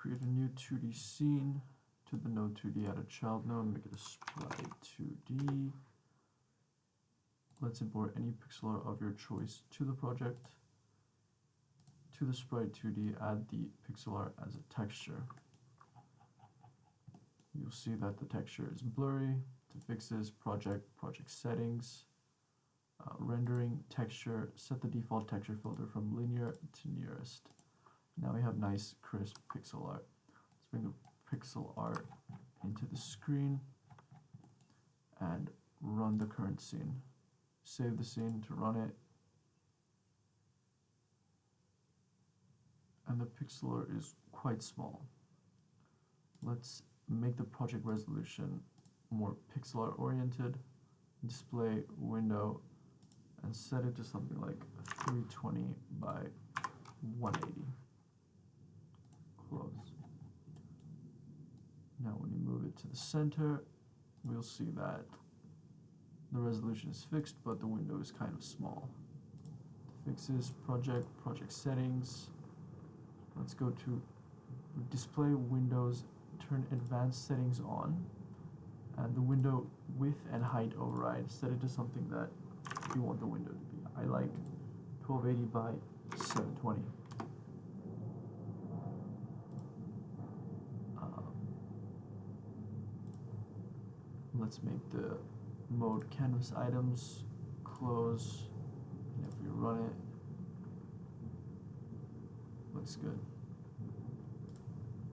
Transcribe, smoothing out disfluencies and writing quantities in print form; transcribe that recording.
create a new 2D scene. To the node 2D, add a child node, make it a sprite 2D. Let's import any pixel art of your choice to the project. To the sprite 2D, add the pixel art as a texture. You'll see that the texture is blurry. To fix this, project settings, rendering, texture, set the default texture filter from linear to nearest. Now we have nice crisp pixel art. Let's bring the pixel art into the screen and run the current scene. Save the scene to run it. And the pixel art is quite small. Let's make the project resolution more pixel art oriented. Display window and set it to something like 320 by 180. Close. Now when you move it to the center, we'll see that the resolution is fixed, but the window is kind of small. To fix this, project settings. Let's go to display windows, turn advanced settings on, and the window width and height override. Set it to something that you want the window to be. I like 1280 by 720. Let's make the mode canvas items, close, and if we run it, looks good.